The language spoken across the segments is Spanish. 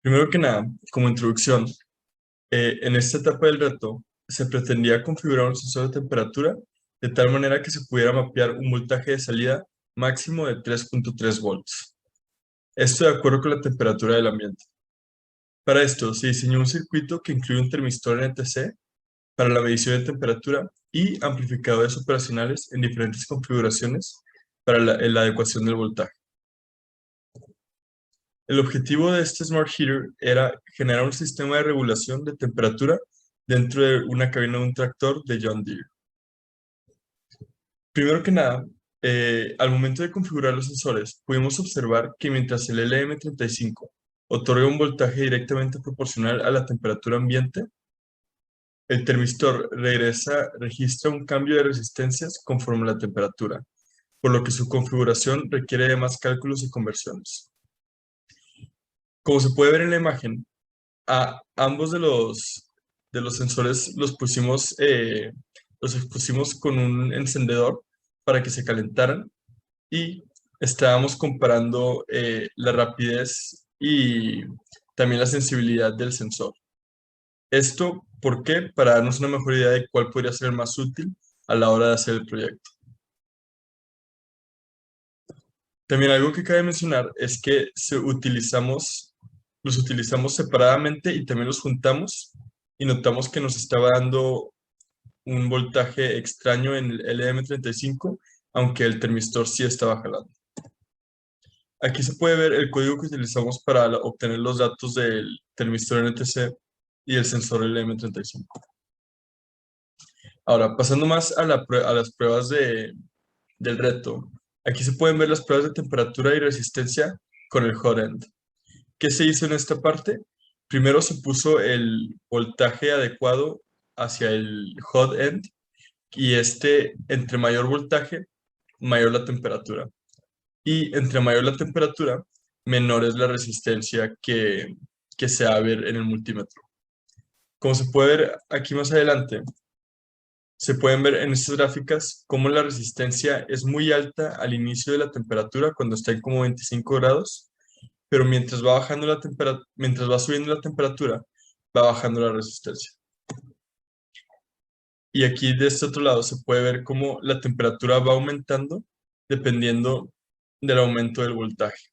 Primero que nada, como introducción, en esta etapa del reto se pretendía configurar un sensor de temperatura de tal manera que se pudiera mapear un voltaje de salida máximo de 3.3 volts. Esto de acuerdo con la temperatura del ambiente. Para esto se diseñó un circuito que incluye un termistor NTC para la medición de temperatura y amplificadores operacionales en diferentes configuraciones para la adecuación del voltaje. El objetivo de este Smart Heater era generar un sistema de regulación de temperatura dentro de una cabina de un tractor de John Deere. Primero que nada, al momento de configurar los sensores, pudimos observar que mientras el LM35 otorga un voltaje directamente proporcional a la temperatura ambiente, el termistor registra un cambio de resistencias conforme a la temperatura, por lo que su configuración requiere de más cálculos y conversiones. Como se puede ver en la imagen, a ambos de los sensores los expusimos con un encendedor para que se calentaran y estábamos comparando la rapidez y también la sensibilidad del sensor. Esto, ¿por qué? Para darnos una mejor idea de cuál podría ser el más útil a la hora de hacer el proyecto. También algo que cabe mencionar es que los utilizamos separadamente y también los juntamos y notamos que nos estaba dando un voltaje extraño en el LM35, aunque el termistor sí estaba jalando. Aquí se puede ver el código que utilizamos para obtener los datos del termistor NTC y el sensor LM35. Ahora, pasando más a las pruebas del reto, aquí se pueden ver las pruebas de temperatura y resistencia con el hot end. ¿Qué se hizo en esta parte? Primero se puso el voltaje adecuado hacia el hot end y entre mayor voltaje, mayor la temperatura. Y entre mayor la temperatura, menor es la resistencia que se va a ver en el multímetro. Como se puede ver aquí más adelante, se pueden ver en estas gráficas cómo la resistencia es muy alta al inicio de la temperatura cuando está en como 25 grados, pero mientras va subiendo la temperatura, va bajando la resistencia. Y aquí de este otro lado se puede ver cómo la temperatura va aumentando dependiendo del aumento del voltaje.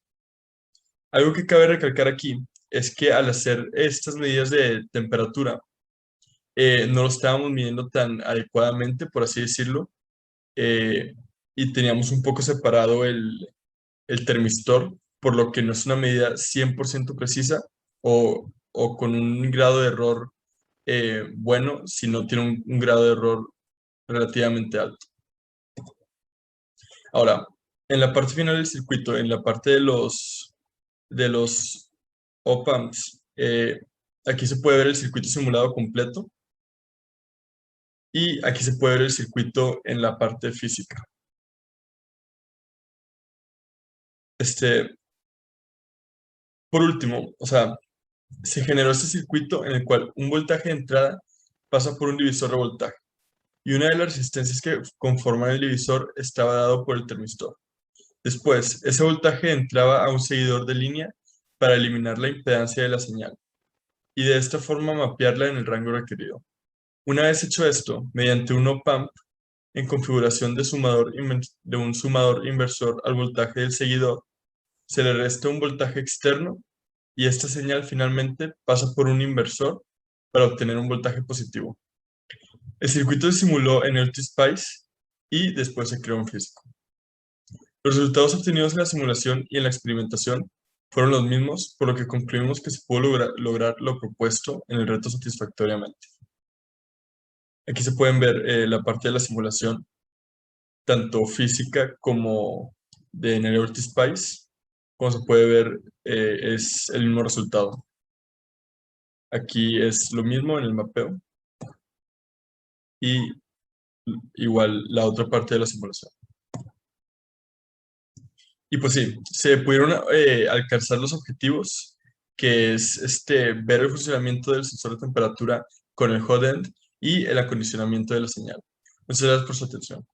Algo que cabe recalcar aquí es que al hacer estas medidas de temperatura, no lo estábamos midiendo tan adecuadamente, por así decirlo, eh, y teníamos un poco separado el termistor, por lo que no es una medida 100% precisa o con un grado de error bueno, sino tiene un grado de error relativamente alto. Ahora, en la parte final del circuito, en la parte de los op-amps, aquí se puede ver el circuito simulado completo y aquí se puede ver el circuito en la parte física. Por último, o sea, se generó este circuito en el cual un voltaje de entrada pasa por un divisor de voltaje y una de las resistencias que conforman el divisor estaba dado por el termistor. Después, ese voltaje entraba a un seguidor de línea para eliminar la impedancia de la señal y de esta forma mapearla en el rango requerido. Una vez hecho esto, mediante un op-amp en configuración de un sumador inversor al voltaje del seguidor, se le resta un voltaje externo y esta señal finalmente pasa por un inversor para obtener un voltaje positivo. El circuito se simuló en UltiSpice y después se creó en físico. Los resultados obtenidos en la simulación y en la experimentación fueron los mismos, por lo que concluimos que se pudo lograr lo propuesto en el reto satisfactoriamente. Aquí se pueden ver la parte de la simulación, tanto física como en el UltiSpice. Como se puede ver, es el mismo resultado. Aquí es lo mismo en el mapeo y igual la otra parte de la simulación. Y pues sí, se pudieron alcanzar los objetivos, que es ver el funcionamiento del sensor de temperatura con el hot end y el acondicionamiento de la señal. Muchas gracias por su atención.